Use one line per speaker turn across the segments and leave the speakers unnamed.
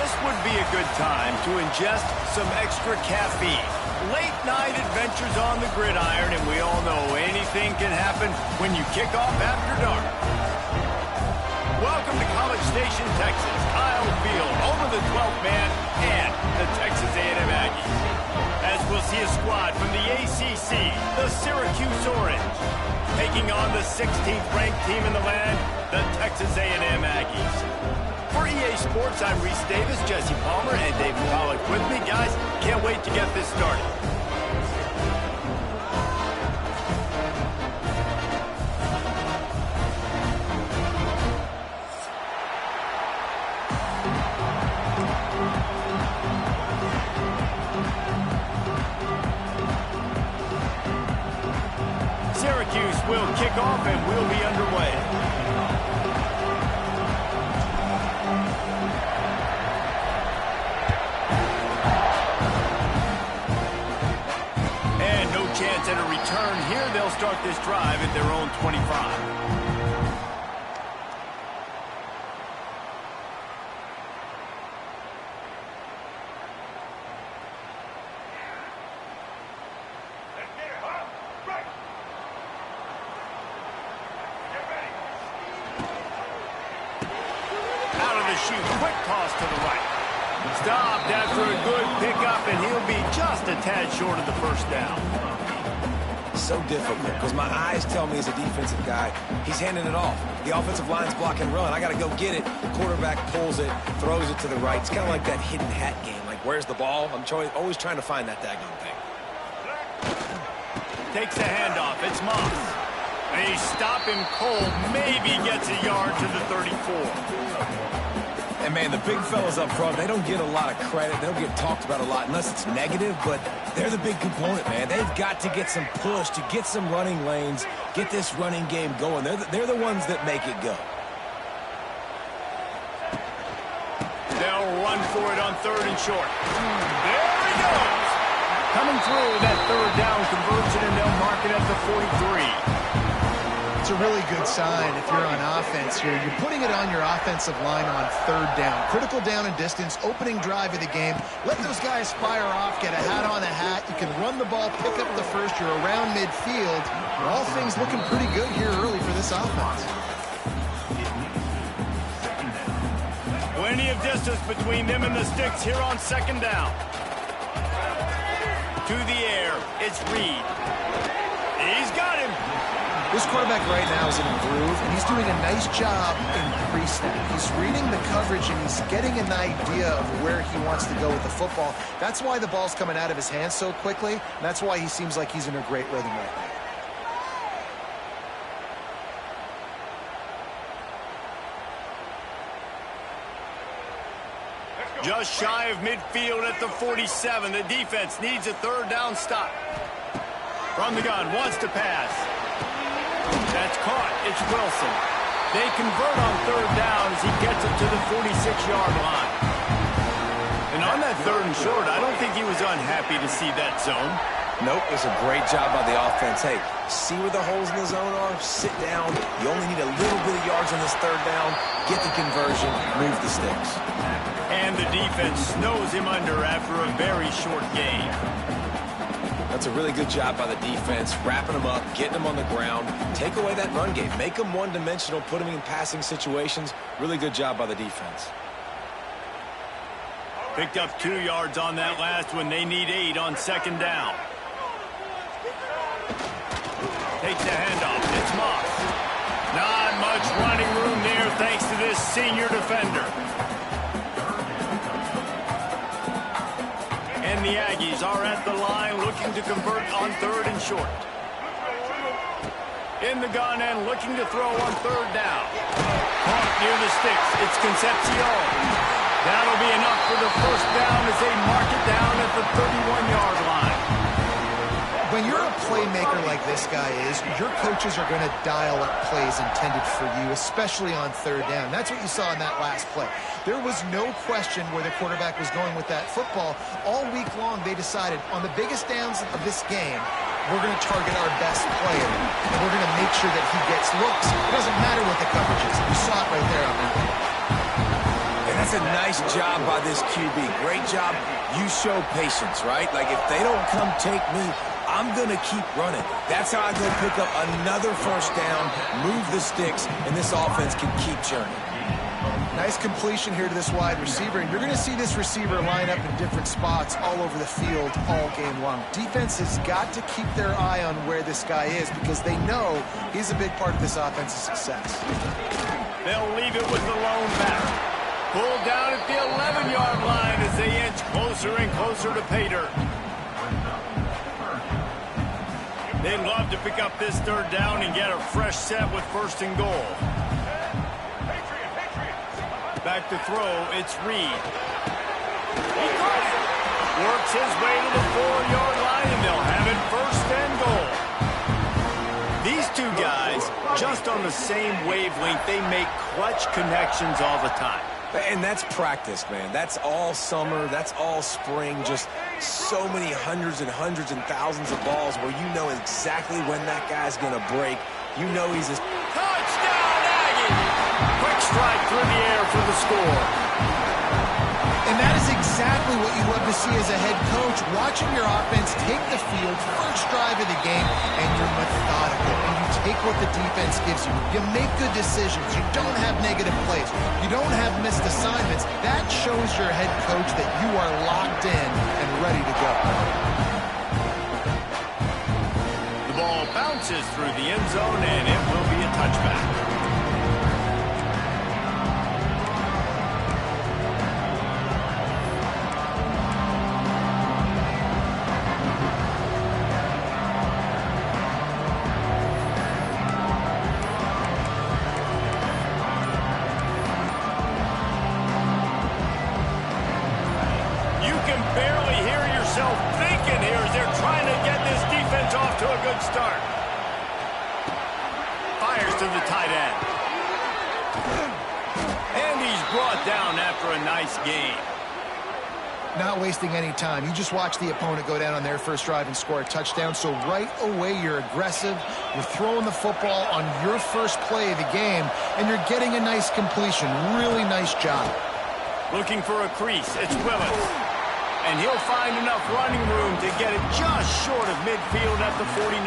This would be a good time to ingest some extra caffeine. Late night adventures on the gridiron, and we all know anything can happen when you kick off after dark. Welcome to College Station, Texas. Kyle Field over the 12th man and the Texas A&M Aggies. As we'll see a squad from the ACC, the Syracuse Orange, taking on the 16th ranked team in the land, the Texas A&M Aggies. For EA Sports, I'm Reese Davis, Jesse Palmer, and Dave McCullough with me. Guys, can't wait to get this started. Syracuse will kick off and we'll be underway. And no chance at a return here. They'll start this drive at their own 25. Shoot, quick toss to the right. Stopped after a good pickup, and he'll be just a tad short of the first down.
So difficult, because my eyes tell me as a defensive guy, he's handing it off. The offensive line's block and run. I got to go get it. The quarterback pulls it, throws it to the right. It's kind of like that hidden hat game. Like, where's the ball? I'm always trying to find that daggone thing.
Takes the handoff. It's Moss. They stop him cold. Maybe gets a yard to the 34.
And, man, the big fellas up front, they don't get a lot of credit. They don't get talked about a lot unless it's negative, but they're the big component, man. They've got to get some push, to get some running lanes, get this running game going. They're the ones that make it go.
They'll run for it on third and short. There he goes. Coming through that third down conversion, and they'll mark it at the 43.
It's a really good sign if you're on offense here. You're putting it on your offensive line on third down. Critical down and distance, opening drive of the game. Let those guys fire off, get a hat on a hat. You can run the ball, pick up the first. You're around midfield. All things looking pretty good here early for this offense.
Plenty of distance between them and the sticks here on second down. To the air, it's Reed. He's got him.
This quarterback right now is in a groove, and he's doing a nice job in pre-snap. He's reading the coverage, and he's getting an idea of where he wants to go with the football. That's why the ball's coming out of his hands so quickly, and that's why he seems like he's in a great rhythm right
now. Just shy of midfield at the 47. The defense needs a third down stop. From the gun, wants to pass. That's caught. It's Wilson. They convert on third down as he gets it to the 46-yard line. And on that third and short, I don't think he was unhappy to see that zone.
Nope, it's a great job by the offense. Hey, see where the holes in the zone are? Sit down. You only need a little bit of yards on this third down. Get the conversion. Move the sticks.
And the defense snows him under after a very short game.
That's a really good job by the defense, wrapping them up, getting them on the ground, take away that run game, make them one-dimensional, put them in passing situations. Really good job by the defense.
Picked up 2 yards on that last one. They need 8 on second down. Takes the handoff. It's Moss. Not much running room there thanks to this senior defender. And the Aggies are at the line looking to convert on third and short. In the gun and looking to throw on third down. Caught near the sticks. It's Concepcion. That'll be enough for the first down as they mark it down at the 31-yard line.
When you're a playmaker like this guy is, your coaches are going to dial up plays intended for you, especially on third down. That's what you saw in that last play. There was no question where the quarterback was going with that football. All week long, they decided on the biggest downs of this game, we're going to target our best player, and we're going to make sure that he gets looks. It doesn't matter what the coverage is. You saw it right there on that one.
And That's a nice job by this QB. Great job. You show patience, right? Like, if they don't come take me, I'm going to keep running. That's how I go pick up another first down, move the sticks, and this offense can keep churning.
Nice completion here to this wide receiver, and you're going to see this receiver line up in different spots all over the field all game long. Defense has got to keep their eye on where this guy is because they know he's a big part of this offense's success.
They'll leave it with the lone back. Pulled down at the 11-yard line as they inch closer and closer to pay dirt. They'd love to pick up this third down and get a fresh set with first and goal. Back to throw, it's Reed. He caught it. Works his way to the 4-yard line, and they'll have it first and goal. These two guys, just on the same wavelength, they make clutch connections all the time.
And that's practice, man. That's all summer. That's all spring. Just so many hundreds and thousands of balls where you know exactly when that guy's going to break. You know he's a...
Touchdown, Aggie! Quick strike through the air for the score.
And that is exactly what you love to see as a head coach, watching your offense take the field, first drive of the game, and you're methodical, and you take what the defense gives you. You make good decisions. You don't have negative plays. You don't have missed assignments. That shows your head coach that you are locked in and ready to go.
The ball bounces through the end zone, and it will be a touchback. Start. Fires to the tight end. And he's brought down after a nice gain.
Not wasting any time. You just watch the opponent go down on their first drive and score a touchdown. So right away, you're aggressive. You're throwing the football on your first play of the game, and you're getting a nice completion. Really nice job.
Looking for a crease. It's Willis. And he'll find enough running room to get it just short of midfield at the 49.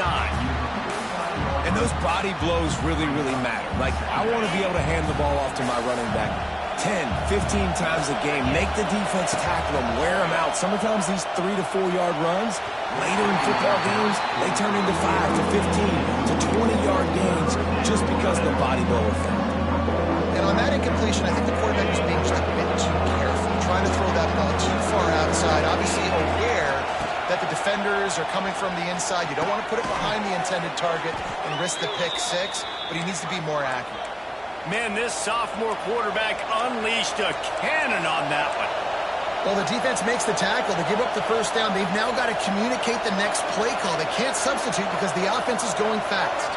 And those body blows really matter. Like, I want to be able to hand the ball off to my running back 10, 15 times a game. Make the defense tackle them, wear them out. Sometimes these 3 to 4 yard runs, later in football games, they turn into 5 to 15 to 20-yard gains just because of the body blow effect.
And on that incompletion, I think the quarterback was being just a bit too careful, trying to throw that ball too far outside, obviously aware that the defenders are coming from the inside. You don't want to put it behind the intended target and risk the pick six, but he needs to be more accurate.
Man, this sophomore quarterback unleashed a cannon on that one.
Well, the defense makes the tackle. They give up the first down. They've now got to communicate the next play call. They can't substitute because the offense is going fast.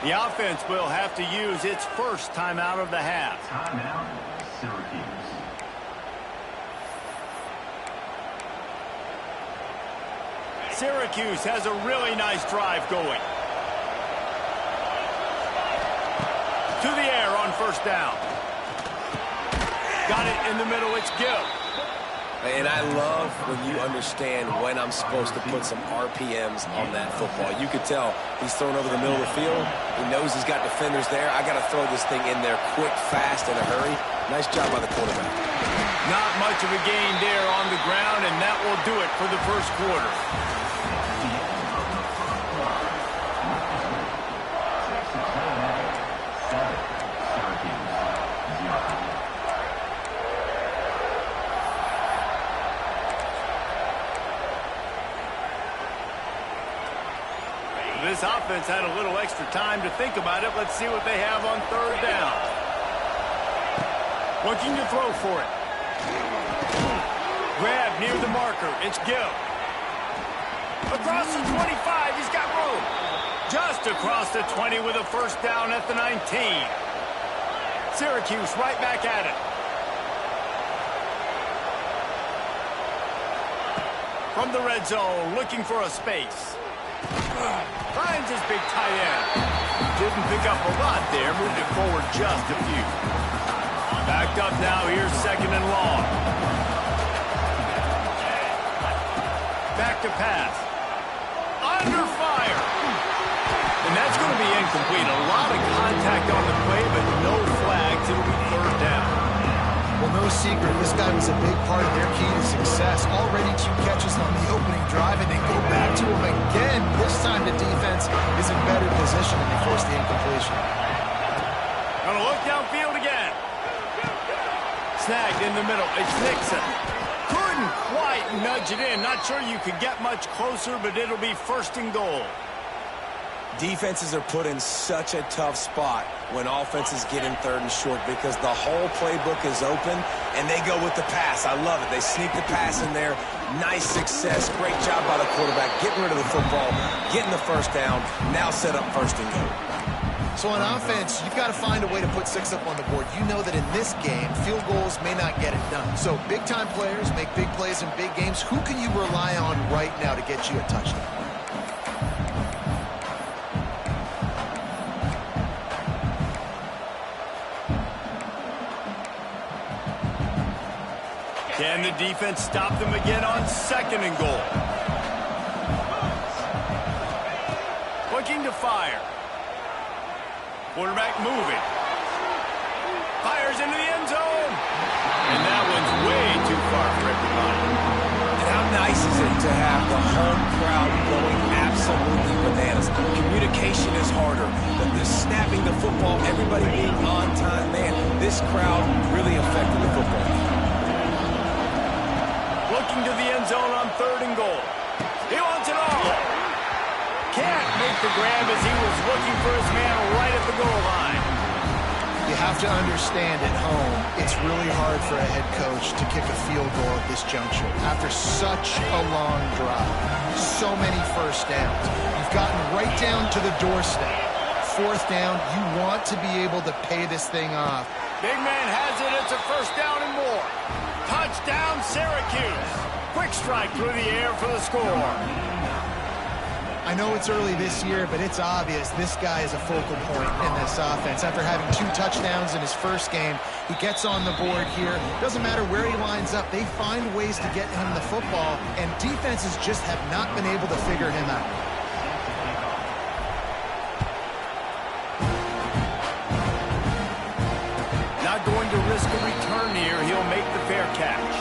The offense will have to use its first timeout of the half.
Timeout, Syracuse.
Syracuse has a really nice drive going. To the air on first down. Got it in the middle, it's Gill.
And I love when you understand when I'm supposed to put some RPMs on that football. You could tell he's thrown over the middle of the field. He knows he's got defenders there. I got to throw this thing in there quick, fast, in a hurry. Nice job by the quarterback.
Not much of a gain there on the ground, and that will do it for the first quarter. This offense had a little extra time to think about it. Let's see what they have on third down. Looking to throw for it. Grab near the marker. It's Gill. Across the 25. He's got room. Just across the 20 with a first down at the 19. Syracuse right back at it. From the red zone, looking for a space. Finds his big tight end. Didn't pick up a lot there, moved it forward just a few. Backed up now, here's second and long. Back to pass. Under fire. And that's going to be incomplete. A lot of contact on the play, but no flags. It'll be third down.
Well, no secret, this guy was a big part of their key to success. Already 2 catches on the opening drive, and they go back to him again. This time the defense is in better position, and they force the incompletion.
Gonna look downfield again. Snagged in the middle. It's Nixon. Couldn't quite nudge it in. Not sure you could get much closer, but it'll be first and goal.
Defenses are put in such a tough spot when offenses get in third and short because the whole playbook is open, and they go with the pass. I love it. They sneak the pass in there. Nice success. Great job by the quarterback getting rid of the football, getting the first down, now set up first and goal.
So on offense, you've got to find a way to put 6 up on the board. You know that in this game, field goals may not get it done. So big-time players make big plays in big games. Who can you rely on right now to get you a touchdown?
Can the defense stop them again on second and goal? Looking to fire. Quarterback moving. Fires into the end zone. And that one's way too far for everybody.
And how nice is it to have the home crowd going absolutely bananas? Communication is harder, but the snapping the football, everybody being on time, man, this crowd really affected the football game.
Looking to the end zone on third and goal. He wants it all. Can't make the grab as he was looking for his man right at the goal line.
You have to understand at home, it's really hard for a head coach to kick a field goal at this juncture. After such a long drive, so many first downs, you've gotten right down to the doorstep. Fourth down, you want to be able to pay this thing off.
Big man has it. It's a first down and more. Touchdown, Syracuse. Quick strike through the air for the score.
I know it's early this year, but it's obvious this guy is a focal point in this offense. After having 2 touchdowns in his first game, he gets on the board here. Doesn't matter where he lines up, they find ways to get him the football, and defenses just have not been able to figure him out.
Not going to risk a return here. He'll make the fair catch.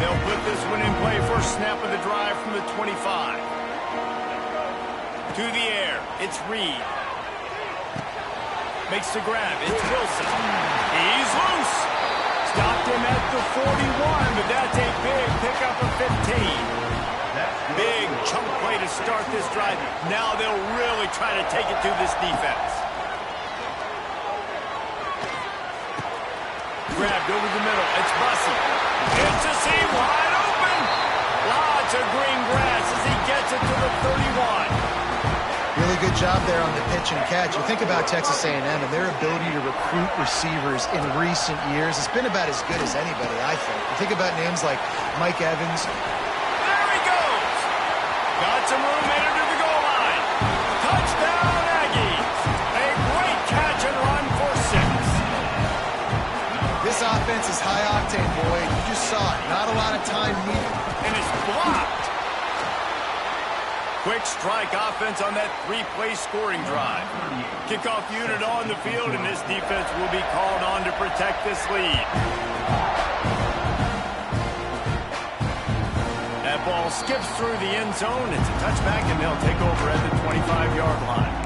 They'll put this one in play. First snap of the drive from the 25. To the air, it's Reed. Makes the grab, it's Wilson. He's loose. Stopped him at the 41, but that's a big pickup of 15. Big chunk play to start this drive. Now they'll really try to take it to this defense. Grabbed over the middle, it's Bussey. It's a seam wide open. Lots of green grass as he gets it to the 31.
Really good job there on the pitch and catch. You think about Texas A&M and their ability to recruit receivers in recent years. It's been about as good as anybody, I think. You think about names like Mike Evans.
There he goes. Got some room headed to the goal line. Touchdown, Aggies. A great catch and run for 6.
This offense is high octane, Boyd. You just saw it. Not a lot of time needed.
And it's blocked. Quick strike offense on that 3-play scoring drive. Kickoff unit on the field, and this defense will be called on to protect this lead. That ball skips through the end zone. It's a touchback, and they'll take over at the 25-yard line.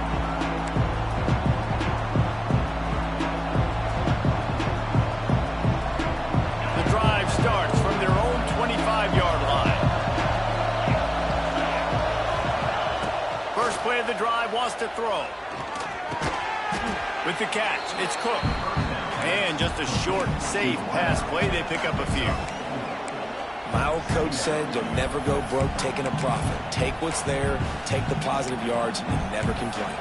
The drive starts from their own 25-yard line. First play of the drive, wants to throw. With the catch, it's Cook. And just a short, safe pass play, they pick up a few.
My old coach said you'll never go broke taking a profit. Take what's there, take the positive yards, and never complain.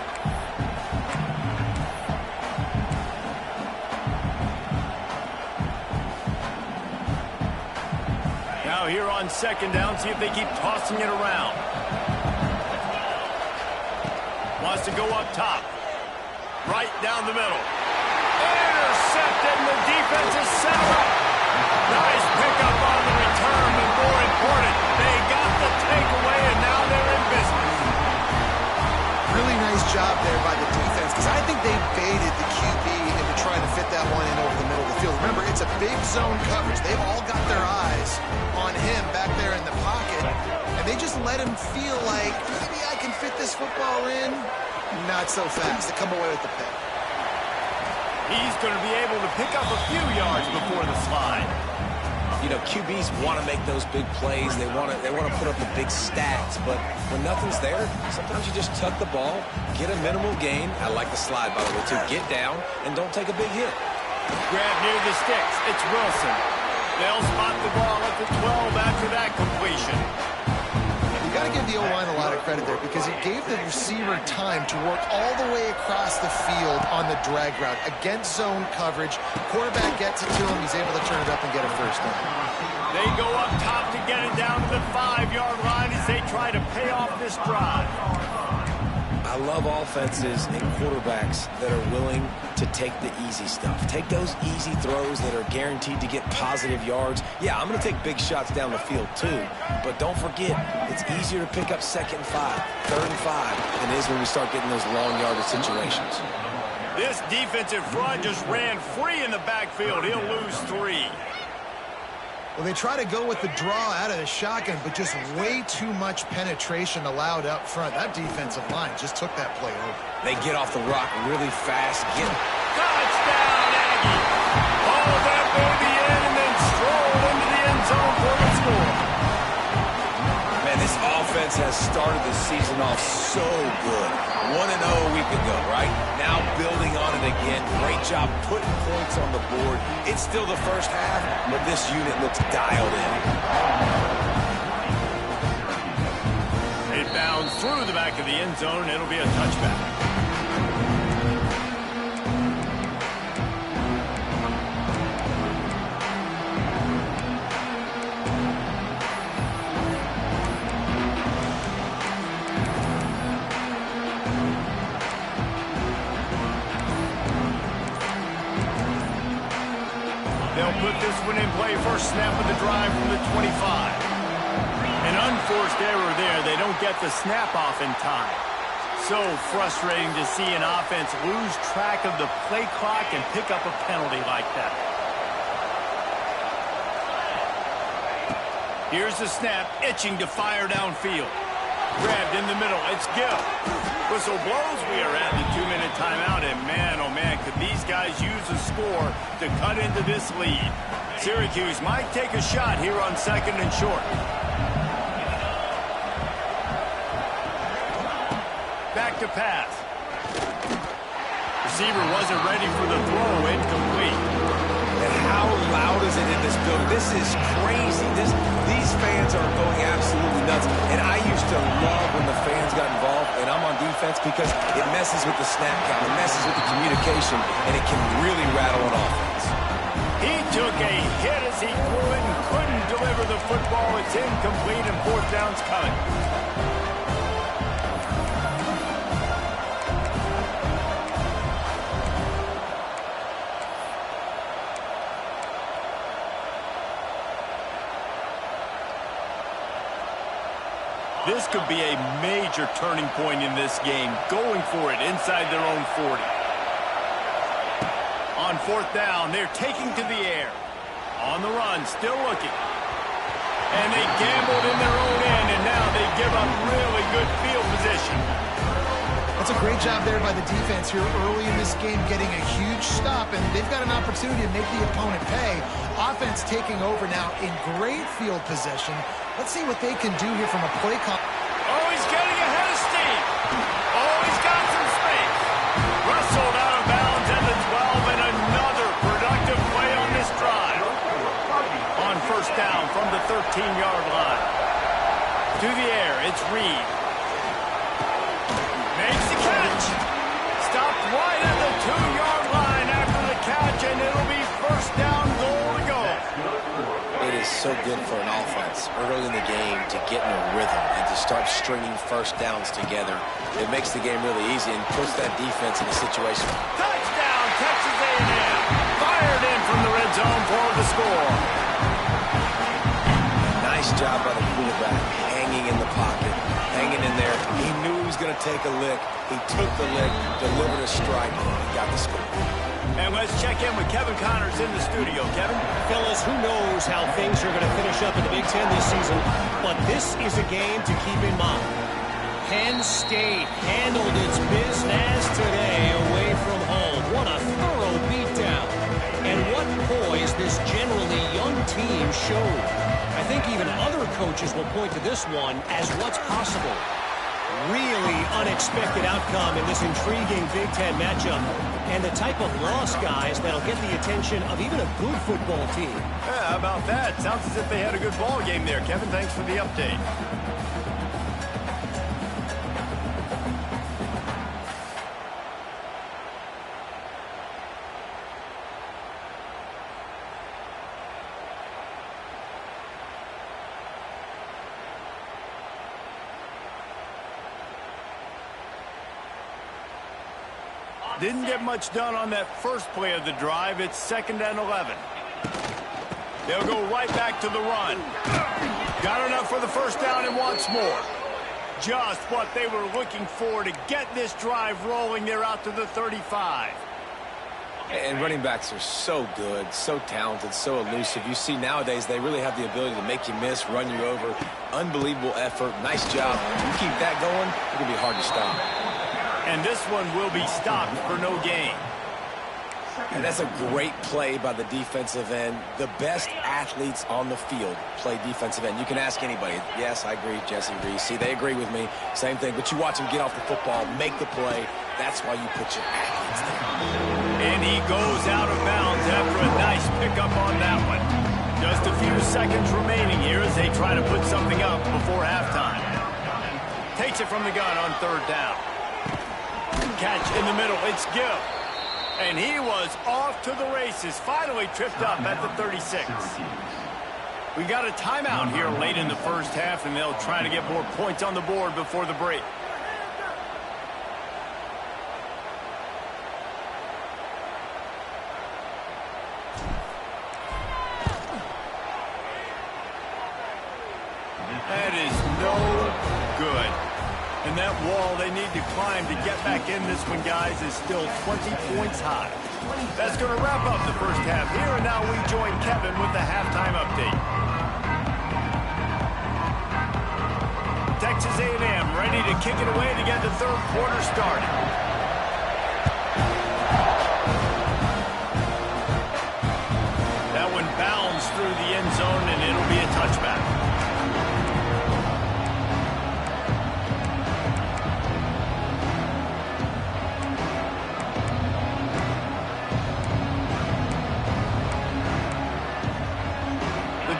Now here on second down, see if they keep tossing it around. Wants to go up top. Right down the middle. Intercepted, and the defense is set up. Nice pickup on the return, and more important, they got the takeaway, and now they're in business.
Really nice job there by the defense, because I think they baited the QB into trying to fit that one in over the middle of the field. Remember, it's a big zone coverage. They've all got their eyes on him back there in the pocket, and they just let him feel like, maybe I can fit this football in. Not so fast. They come away with the pick.
He's going to be able to pick up a few yards before the slide.
You know, QBs want to make those big plays. They want to put up the big stats. But when nothing's there, sometimes you just tuck the ball, get a minimal gain. I like the slide, by the way, too. Get down and don't take a big hit.
Grab near the sticks. It's Wilson. They'll spot the ball at the 12 after that completion.
You got to give the O-line a lot of credit there, because it gave the receiver time to work all the way across the field on the drag route against zone coverage. Quarterback gets it to him. He's able to turn it up and get a first down.
They go up top to get it down to the 5-yard line as they try to pay off this drive.
I love offenses and quarterbacks that are willing to take the easy stuff. Take those easy throws that are guaranteed to get positive yards. Yeah, I'm going to take big shots down the field too. But don't forget, it's easier to pick up 2nd and 5, 3rd and 5 than it is when we start getting those long yardage situations.
This defensive front just ran free in the backfield. He'll lose 3.
Well, they try to go with the draw out of the shotgun, but just way too much penetration allowed up front. That defensive line just took that play over.
They get off the rock really fast.
Touchdown, Aggie! Haul that baby in and then stroll into the end zone for the score.
Man, this offense has started the season off so good. 1-0 a week ago, right? Now building on it again. Great job putting points on the board. It's still the first half, but this unit looks dialed in.
It bounds through the back of the end zone. It'll be a touchback. They'll put this one in play. First snap of the drive from the 25. An unforced error there. They don't get the snap off in time. So frustrating to see an offense lose track of the play clock and pick up a penalty like that. Here's the snap, itching to fire downfield. Grabbed in the middle. It's Gill. Whistle blows. We are at the 2-minute timeout, and man, oh man, could these guys use a score to cut into this lead. Syracuse might take a shot here on 2nd and short. Back to pass. Receiver wasn't ready for the throw. Incomplete.
And how loud is it in this building? This is crazy. These fans are going absolutely nuts. And I used to love when the fans got involved, and I'm on defense, because it messes with the snap count, it messes with the communication, and it can really rattle an offense.
He took a hit as he threw it and couldn't deliver the football. It's incomplete, and 4th down's coming. This could be a major turning point in this game, going for it inside their own 40. On 4th down, they're taking to the air. On the run, still looking. And they gambled in their own end, and now they give up really good field position.
That's a great job there by the defense here early in this game, getting a huge stop, and they've got an opportunity to make the opponent pay. Offense taking over now in great field possession. Let's see what they can do here from a play call.
Oh, he's getting ahead of steam. Oh, he's got some space. Wrestled out of bounds at the 12, and another productive play on this drive. On 1st down from the 13. 15-yard line. To the air, it's Reed. Makes the catch. Stopped right at the 2-yard line after the catch, and it'll be first down, goal to go.
It is so good for an offense early in the game to get in a rhythm and to start stringing first downs together. It makes the game really easy and puts that defense in a situation.
Touchdown, Texas A&M. Fired in from the red zone for the score.
Nice job by the quarterback, hanging in the pocket, hanging in there. He knew he was going to take a lick. He took the lick, delivered a strike, and got the score.
And let's check in with Kevin Connors in the studio. Kevin?
Fellas, who knows how things are going to finish up in the Big Ten this season, but this is a game to keep in mind. Penn State handled its business today away from home. What a thorough beatdown. And what poise this generally young team showed. I think even other coaches will point to this one as what's possible. Really unexpected outcome in this intriguing Big Ten matchup. And the type of loss, guys, that'll get the attention of even a good football team.
Yeah, how about that? Sounds as if they had a good ball game there. Kevin, thanks for the update. Didn't get much done on that first play of the drive. It's 2nd and 11. They'll go right back to the run. Got enough for the first down and wants more. Just what they were looking for to get this drive rolling. They're out to the 35.
And running backs are so good, so talented, so elusive. You see nowadays they really have the ability to make you miss, run you over. Unbelievable effort. Nice job. You keep that going, it'll be hard to stop.
And this one will be stopped for no gain.
And that's a great play by the defensive end. The best athletes on the field play defensive end. You can ask anybody. Yes, I agree, Jesse Reese. See, they agree with me. Same thing. But you watch them get off the football, make the play. That's why you put your athletes there.
And he goes out of bounds after a nice pickup on that one. Just a few seconds remaining here as they try to put something up before halftime. Takes it from the gun on 3rd down. Catch in the middle. It's Gill. And he was off to the races. Finally tripped up at the 36. We got a timeout here late in the first half, and they'll try to get more points on the board before the break. That is no good. And that wall they need to climb to get back in this one, guys, is still 20 points high. That's going to wrap up the first half here, and now we join Kevin with the halftime update. Texas A&M ready to kick it away to get the 3rd quarter started. That one bounds through the end zone, and it'll be a touchback.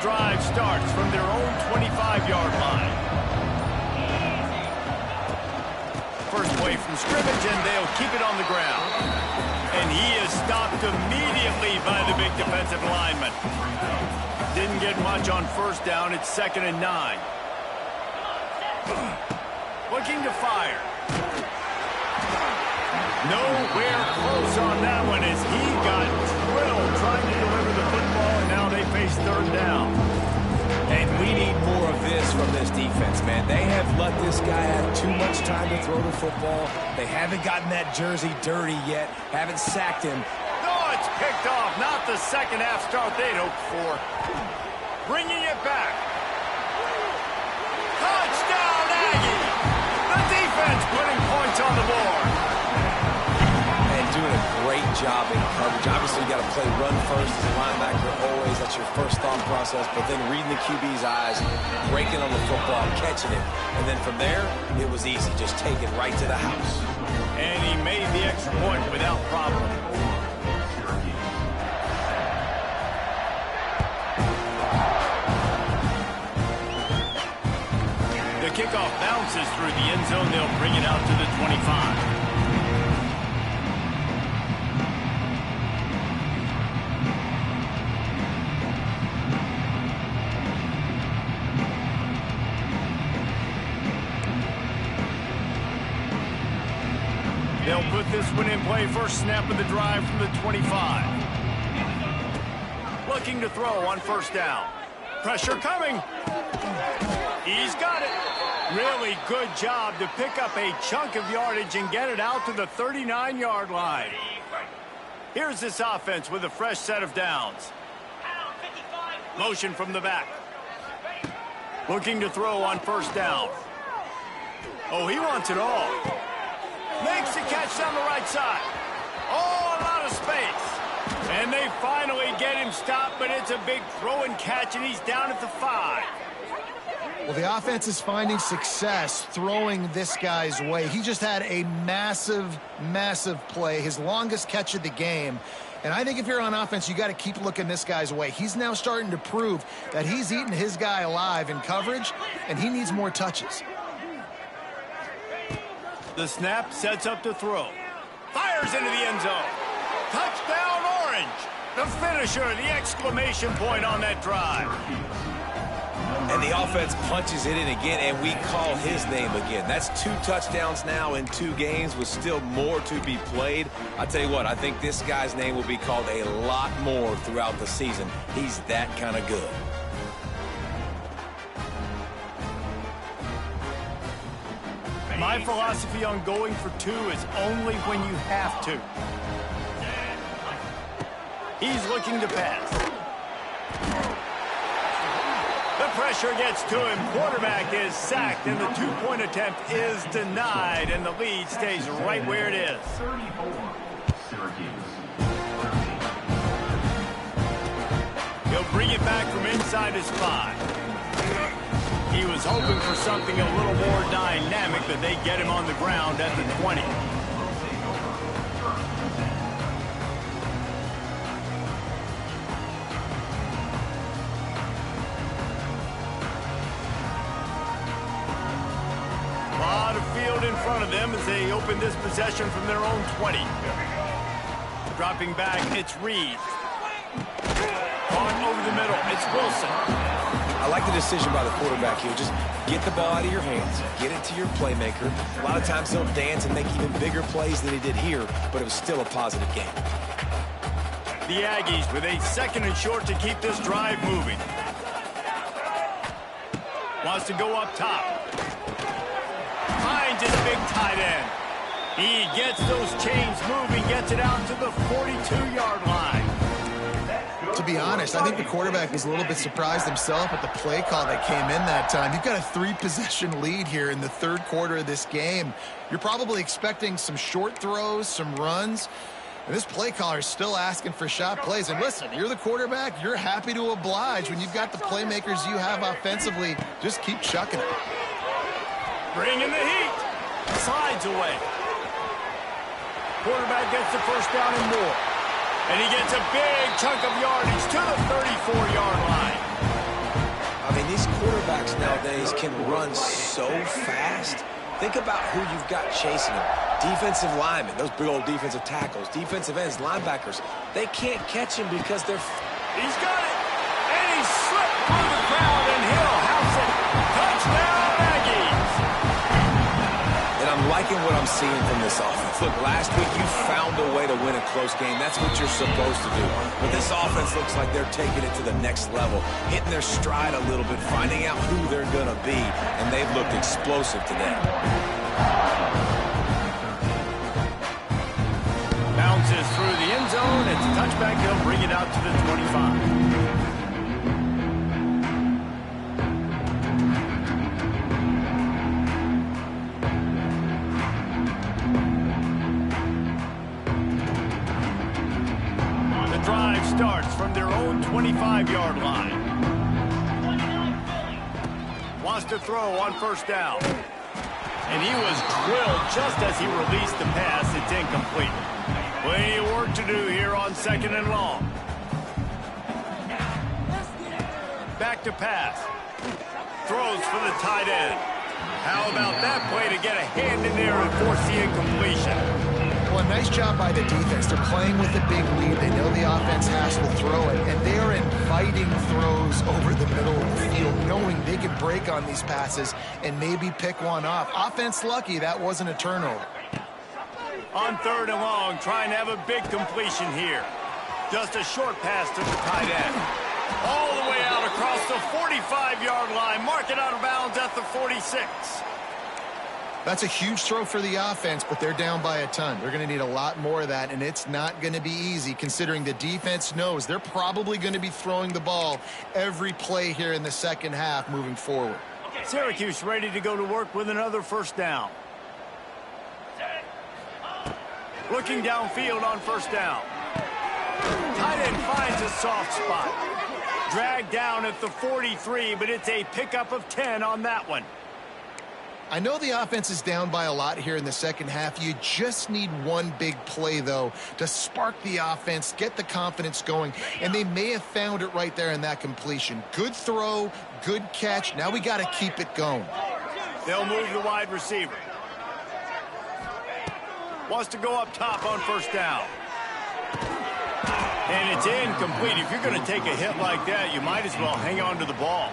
Drive starts from their own 25-yard line. First play from scrimmage, and they'll keep it on the ground. And he is stopped immediately by the big defensive lineman. Didn't get much on first down. It's 2nd and 9. Looking to fire. Nowhere close on that one as he got drilled trying to deliver the football, and now they face 3rd down.
And we need more of this from this defense, man. They have let this guy have too much time to throw the football. They haven't gotten that jersey dirty yet, haven't sacked him.
No, it's picked off. Not the second half start they'd hoped for. Bringing it back. Touchdown, Aggie! The defense putting points on the board.
Doing a great job in coverage. Obviously, you got to play run first as a linebacker always. That's your first thought process. But then reading the QB's eyes, breaking on the football, catching it. And then from there, it was easy. Just take it right to the house.
And he made the extra point without problem. kickoff bounces through the end zone. They'll bring it out to the 25. They'll put this one in play. First snap of the drive from the 25. Looking to throw on first down. Pressure coming. He's got it. Really good job to pick up a chunk of yardage and get it out to the 39-yard line. Here's this offense with a fresh set of downs. Motion from the back. Looking to throw on first down. Oh, he wants it all. Makes the catch down the right side. Oh, a lot of space. And they finally get him stopped, but it's a big throw and catch, and he's down at the 5.
Well, the offense is finding success throwing this guy's way. He just had a massive, massive play, his longest catch of the game. And I think if you're on offense, you got to keep looking this guy's way. He's now starting to prove that he's eating his guy alive in coverage, and he needs more touches.
The snap sets up to throw. Fires into the end zone. Touchdown, Orange. The finisher, the exclamation point on that drive.
And the offense punches it in again, and we call his name again. That's 2 touchdowns now in 2 games with still more to be played. I tell you what, I think this guy's name will be called a lot more throughout the season. He's that kind of good.
My philosophy on going for 2 is only when you have to. He's looking to pass. The pressure gets to him. Quarterback is sacked, and the 2-point attempt is denied, and the lead stays right where it is.
34, Syracuse.
He'll bring it back from inside his 5. He was hoping for something a little more dynamic, but they get him on the ground at the 20. A lot of field in front of them as they open this possession from their own 20. Dropping back, it's Reed. Caught over the middle, it's Wilson.
I like the decision by the quarterback here. Just get the ball out of your hands. Get it to your playmaker. A lot of times he'll dance and make even bigger plays than he did here, but it was still a positive game.
The Aggies with a 2nd and short to keep this drive moving. Wants to go up top. Finds his big tight end. He gets those chains moving, gets it out to the 42-yard line.
To be honest, I think the quarterback was a little bit surprised himself at the play call that came in that time. You've got a 3-possession lead here in the 3rd quarter of this game. You're probably expecting some short throws, some runs. And this play caller is still asking for shot plays. And listen, you're the quarterback. You're happy to oblige when you've got the playmakers you have offensively. Just keep chucking it.
Bringing the heat. Slides away. Quarterback gets the first down and more. And he gets a big chunk of yardage to the 34-yard line.
I mean, these quarterbacks nowadays can run so fast. Think about who you've got chasing them. Defensive linemen, those big old defensive tackles, defensive ends, linebackers. They can't catch him because they're...
He's got it. And he slipped through the crowd, and he'll house it. Touchdown, Aggies.
And I'm liking what I'm seeing from this offense. Look, last week you found a way to win a close game. That's what you're supposed to do. But this offense looks like they're taking it to the next level, hitting their stride a little bit, finding out who they're going to be, and they've looked explosive today.
Bounces through the end zone. It's a touchback. He'll bring it out to the 25. Starts from their own 25-yard line. Wants to throw on first down. And he was drilled just as he released the pass. It's incomplete. Plenty of work to do here on 2nd and long. Back to pass. Throws for the tight end. How about that play to get a hand in there and force the incompletion?
Well, nice job by the defense. They're playing with a big lead. They know the offense has to throw it, and they are inviting throws over the middle of the field, knowing they can break on these passes and maybe pick one off. Offense lucky that wasn't a turnover.
On 3rd and long, trying to have a big completion here. Just a short pass to the tight end. All the way out across the 45-yard line. Mark it out of bounds at the 46.
That's a huge throw for the offense, but they're down by a ton. They're going to need a lot more of that, and it's not going to be easy considering the defense knows they're probably going to be throwing the ball every play here in the second half moving forward.
Syracuse ready to go to work with another first down. Looking downfield on first down. Tight end finds a soft spot. Dragged down at the 43, but it's a pickup of 10 on that one.
I know the offense is down by a lot here in the second half. You just need one big play, though, to spark the offense, get the confidence going, and they may have found it right there in that completion. Good throw, good catch. Now we got to keep it going.
They'll move the wide receiver. Wants to go up top on first down. And it's incomplete. If you're going to take a hit like that, you might as well hang on to the ball.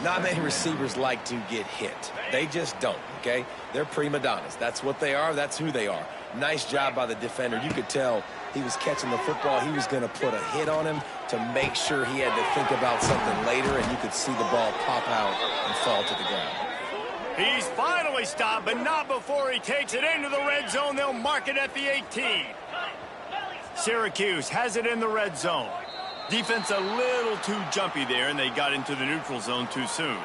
Not many receivers like to get hit. They just don't, okay? They're prima donnas. That's what they are. That's who they are. Nice job by the defender. You could tell he was catching the football. He was going to put a hit on him to make sure he had to think about something later, and you could see the ball pop out and fall to the ground.
He's finally stopped, but not before he takes it into the red zone. They'll mark it at the 18. Syracuse has it in the red zone. Defense a little too jumpy there, and they got into the neutral zone too soon.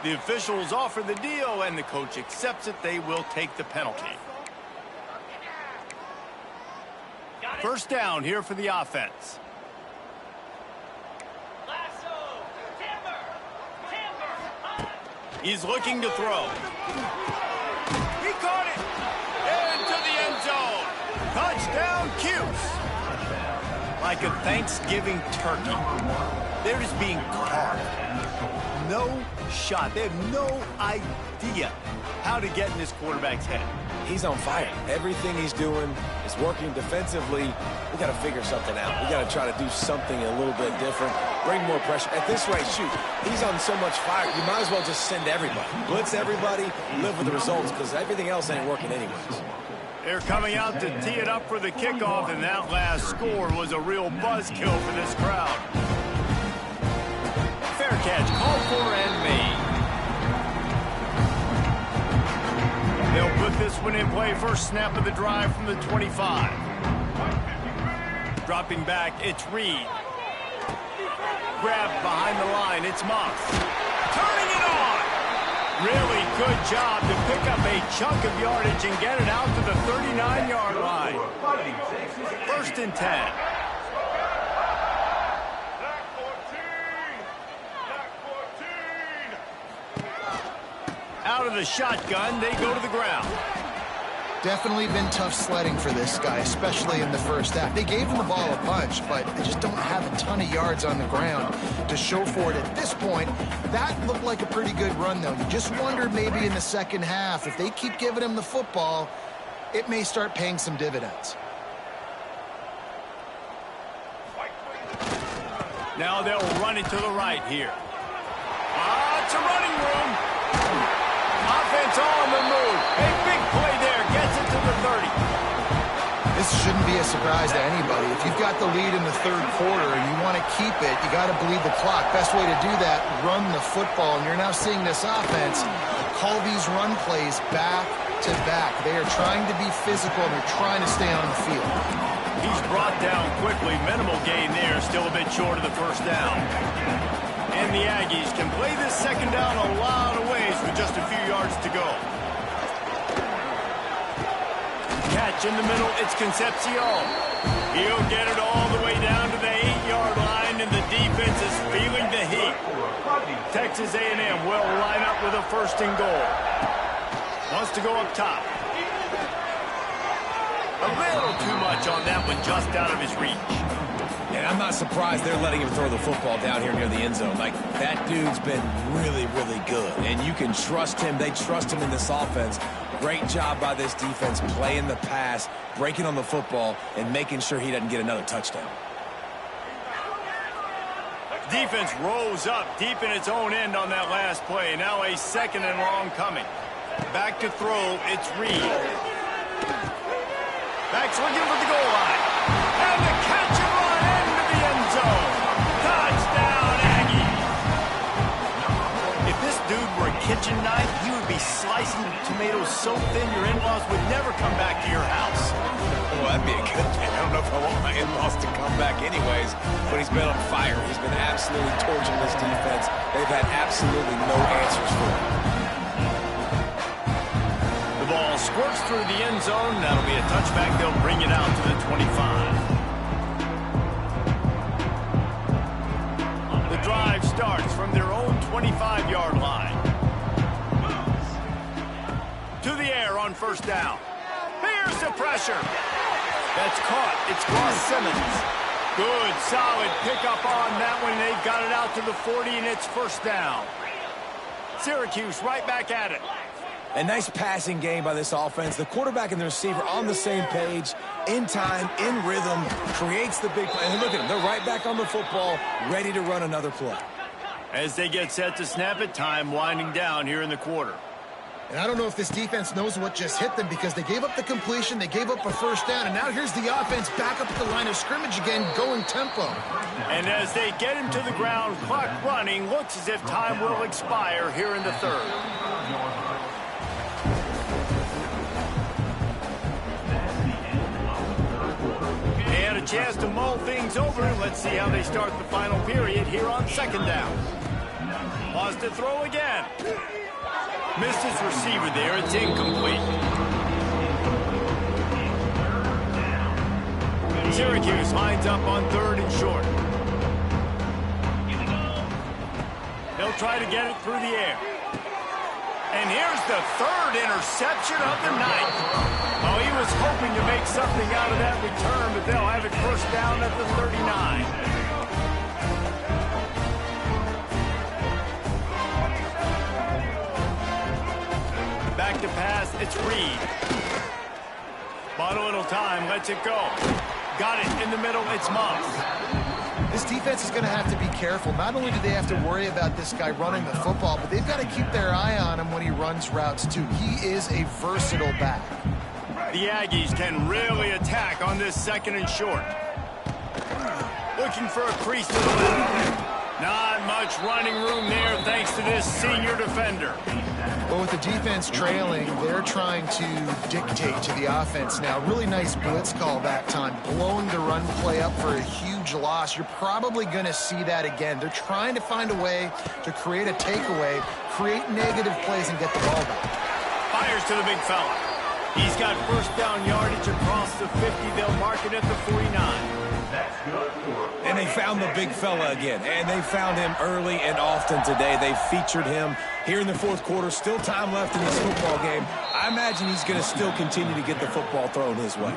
The officials offer the deal, and the coach accepts it. They will take the penalty. First down here for the offense. He's looking to throw. He caught it. Into the end zone. Touchdown, Cuse. Like a Thanksgiving turkey. They're just being carved. No shot. They have no idea how to get in this quarterback's head.
He's on fire. Everything he's doing is working defensively. We got to figure something out. We got to try to do something a little bit different. Bring more pressure. At this rate, shoot, he's on so much fire, you might as well just send everybody. Blitz everybody, live with the results, because everything else ain't working anyways.
They're coming out to tee it up for the kickoff, and that last score was a real buzzkill for this crowd. Fair catch, called for and made. They'll put this one in play. First snap of the drive from the 25. Dropping back, it's Reed. Grabbed behind the line, it's Moss. Turning it on! Really good job to pick up a chunk of yardage and get it out to the 39-yard line. First and 10. Out of the shotgun, they go to the ground.
Definitely been tough sledding for this guy, especially in the first half. They gave him the ball a bunch, but they just don't have a ton of yards on the ground to show for it at this point. That looked like a pretty good run, though. You just wondered maybe in the second half, if they keep giving him the football, it may start paying some dividends.
Now they'll run it to the right here. It's a running room. Offense on the move. A big play there. Gets it to the 30.
This shouldn't be a surprise to anybody. If you've got the lead in the third quarter and you want to keep it, you got to bleed the clock. Best way to do that, run the football. And you're now seeing this offense call these run plays back to back. They are trying to be physical, and they're trying to stay on the field.
He's brought down quickly. Minimal gain there. Still a bit short of the first down. And the Aggies can play this second down a lot of ways with just a few yards to go. Catch in the middle, it's Concepcion. He'll get it all the way down to the 8-yard line, and the defense is feeling the heat. Texas A&M will line up with a first and goal. Wants to go up top. A little too much on that one, just out of his reach.
And And I'm not surprised they're letting him throw the football down here near the end zone. Like, that dude's been really, really good. And you can trust him. They trust him in this offense. Great job by this defense playing the pass, breaking on the football, and making sure he doesn't get another touchdown.
Defense rose up deep in its own end on that last play. Now a 2nd and long coming. Back to throw, it's Reed. Back's looking for the goal line. And the catch and run into the end zone. Touchdown, Aggie. If this dude were a kitchen knife, he would be slicing tomatoes so thin your in-laws would never come back to your house.
Well, that'd be a good thing. I don't know if I want my in-laws to come back anyways, but he's been on fire. He's been absolutely torching this defense. They've had absolutely no answers for him.
The ball squirts through the end zone. That'll be a touchback. They'll bring it out to the 25. The drive starts from their own 25-yard line. To the air on 1st down. Here's the pressure. That's caught. It's Ross Simmons. Good, solid pickup on that one. They've got it out to the 40, and it's 1st down. Syracuse right back at it.
A nice passing game by this offense. The quarterback and the receiver on the same page, in time, in rhythm, creates the big play. And look at them. They're right back on the football, ready to run another play.
As they get set to snap it, time winding down here in the quarter.
And I don't know if this defense knows what just hit them because they gave up the completion, they gave up a 1st down, and now here's the offense back up at the line of scrimmage again, going tempo.
And as they get him to the ground, clock running, looks as if time will expire here in the 3rd. They had a chance to mull things over. Let's see how they start the final period here on 2nd down. Pause to throw again. Missed his receiver there. It's incomplete. Syracuse lines up on 3rd and short. They'll try to get it through the air. And here's the 3rd interception of the night. Oh, he was hoping to make something out of that return, but they'll have it 1st down at the 39. Back to pass, it's Reed. Bought a little time, lets it go. Got it in the middle, it's Moss.
This defense is going to have to be careful. Not only do they have to worry about this guy running the football, but they've got to keep their eye on him when he runs routes too. He is a versatile back.
The Aggies can really attack on this 2nd and short. Looking for a crease to the left. Not much running room there thanks to this senior defender.
Well, with the defense trailing, they're trying to dictate to the offense now. Really nice blitz call that time, blowing the run play up for a huge loss. You're probably going to see that again. They're trying to find a way to create a takeaway, create negative plays, and get the ball back.
Fires to the big fella. He's got 1st down yardage across the 50. They'll mark it at the 49.
And they found the big fella again, and they found him early and often today. They featured him here in the 4th quarter. Still time left in this football game. I imagine he's going to still continue to get the football thrown his way.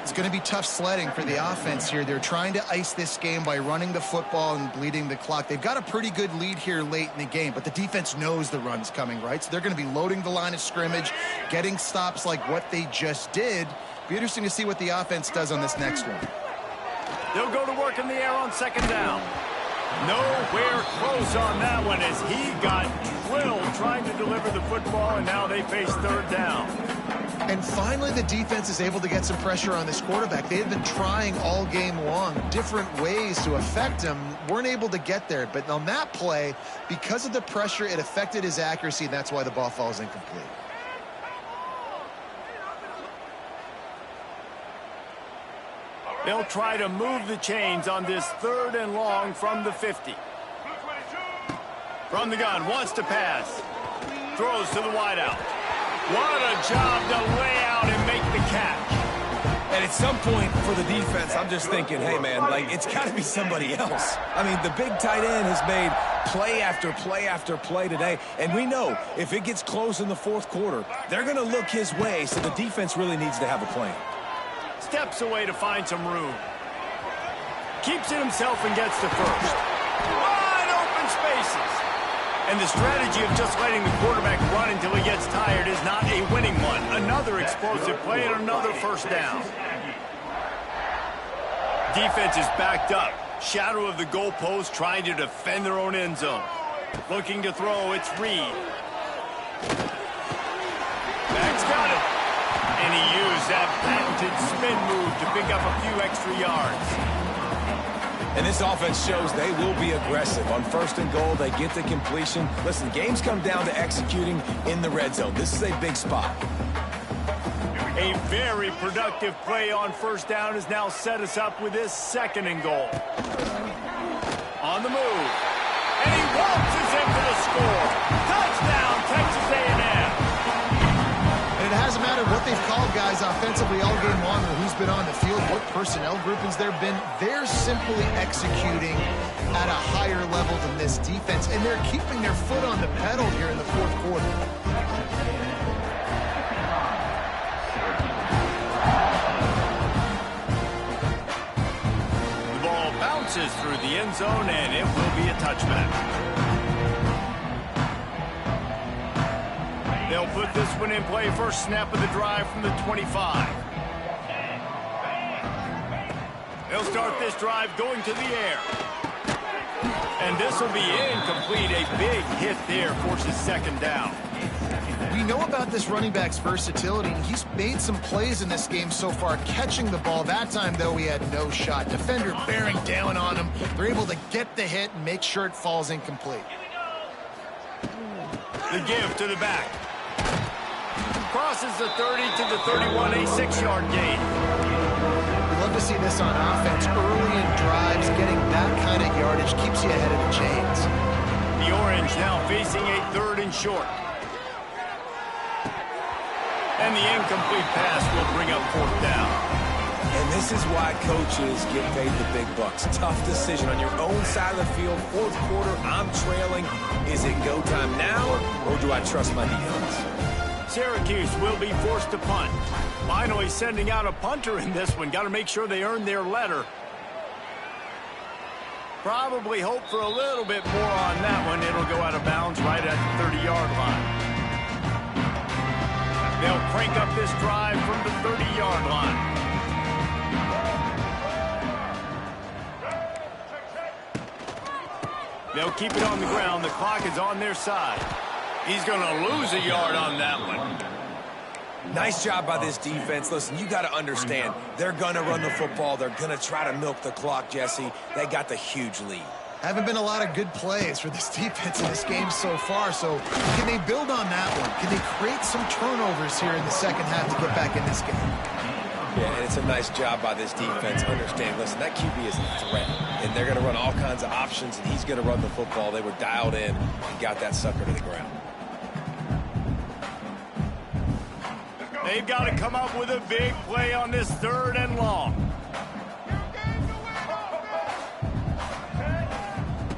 It's going to be tough sledding for the offense here. They're trying to ice this game by running the football and bleeding the clock. They've got a pretty good lead here late in the game, but the defense knows the run's coming, right? So they're going to be loading the line of scrimmage, getting stops like what they just did. Be interesting to see what the offense does on this next one.
They'll go to work in the air on 2nd down. Nowhere close on that one as he got drilled trying to deliver the football, and now they face 3rd down.
And finally, the defense is able to get some pressure on this quarterback. They had been trying all game long different ways to affect him. Weren't able to get there. But on that play, because of the pressure, it affected his accuracy, and that's why the ball falls incomplete.
They'll try to move the chains on this 3rd and long from the 50. From the gun, wants to pass. Throws to the wideout. What a job to lay out and make the catch.
And at some point for the defense, I'm just thinking, hey, man, like, it's got to be somebody else. I mean, the big tight end has made play after play after play today. And we know if it gets close in the 4th quarter, they're going to look his way, so the defense really needs to have a plan.
Steps away to find some room. Keeps it himself and gets to first. Wide open spaces. And the strategy of just letting the quarterback run until he gets tired is not a winning one. Another explosive play and another first down. Defense is backed up. Shadow of the goalpost, trying to defend their own end zone. Looking to throw, it's Reed. Max got it. And he used that patented spin move to pick up a few extra yards.
And this offense shows they will be aggressive. On 1st and goal, they get the completion. Listen, games come down to executing in the red zone. This is a big spot.
A very productive play on 1st down has now set us up with this 2nd and goal. On the move. And he waltzes in for the score. Touchdown, Texas A&M.
And it hasn't mattered what they've called guys offensively all game long or who's been on the field, what personnel groupings there have been. They're simply executing at a higher level than this defense, and they're keeping their foot on the pedal here in the 4th quarter.
The ball bounces through the end zone, and it will be a touchback. They'll put this one in play. First snap of the drive from the 25. They'll start this drive going to the air. And this will be incomplete. A big hit there forces 2nd down.
We know about this running back's versatility. He's made some plays in this game so far, catching the ball. That time, though, he had no shot. Defender bearing down on him. They're able to get the hit and make sure it falls incomplete.
The give to the back. Crosses the 30 to the 31, a 6-yard gain.
We love to see this on offense. Early in drives, getting that kind of yardage keeps you ahead of the chains.
The Orange now facing a 3rd and short. And the incomplete pass will bring up 4th down.
And this is why coaches get paid the big bucks. Tough decision on your own side of the field. 4th quarter, I'm trailing. Is it go time now, or do I trust my defense?
Syracuse will be forced to punt. Finally sending out a punter in this one. Got to make sure they earn their letter. Probably hope for a little bit more on that one. It'll go out of bounds right at the 30-yard line. They'll crank up this drive from the 30-yard line. They'll keep it on the ground. The clock is on their side. He's going to lose a yard on that one.
Nice job by this defense. Listen, you got to understand, they're going to run the football. They're going to try to milk the clock, Jesse. They got the huge lead.
Haven't been a lot of good plays for this defense in this game so far, so can they build on that one? Can they create some turnovers here in the 2nd half to get back in this game?
Yeah, and it's a nice job by this defense. Understand, listen, that QB is a threat, and they're going to run all kinds of options, and he's going to run the football. They were dialed in and got that sucker to the ground.
They've got to come up with a big play on this 3rd and long.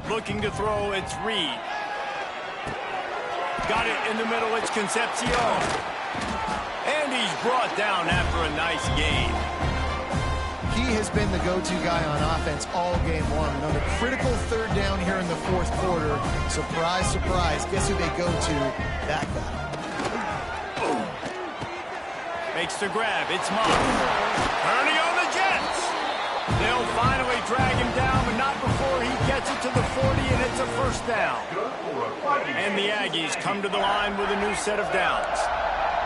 Looking to throw, it's Reed. Got it in the middle, it's Concepcion. And he's brought down after a nice gain.
He has been the go-to guy on offense all game long. Another critical 3rd down here in the 4th quarter. Surprise, surprise. Guess who they go to? That guy.
Makes the grab. It's Mock. Turning on the Jets. They'll finally drag him down, but not before he gets it to the 40, and it's a 1st down. And the Aggies come to the line with a new set of downs.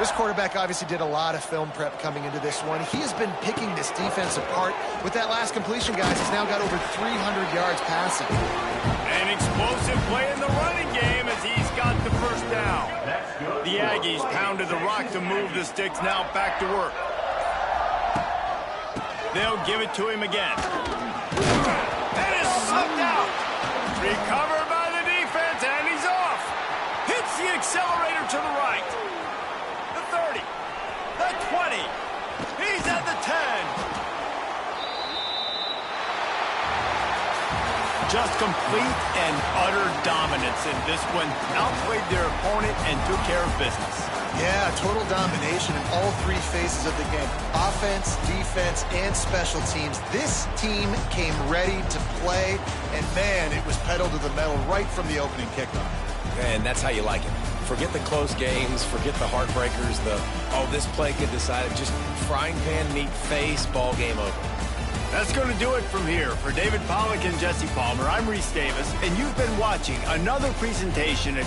This quarterback obviously did a lot of film prep coming into this one. He has been picking this defense apart. With that last completion, guys, he's now got over 300 yards passing.
An explosive play in the running game as he's got the 1st down. The Aggies pounded the rock to move the sticks, now back to work. They'll give it to him again. And it's sucked out. Recovered by the defense, and he's off. Hits the accelerator to the right. The 30. The 20. He's at the 10. Just complete and utter dominance in this one. Outplayed their opponent and took care of business.
Yeah, total domination in all three phases of the game. Offense, defense, and special teams. This team came ready to play, and man, it was pedal to the metal right from the opening kickoff.
And that's how you like it. Forget the close games, forget the heartbreakers, this play could decide it. Just frying pan, meat face, ball game over.
That's going to do it from here. For David Pollack and Jesse Palmer, I'm Reese Davis, and you've been watching another presentation at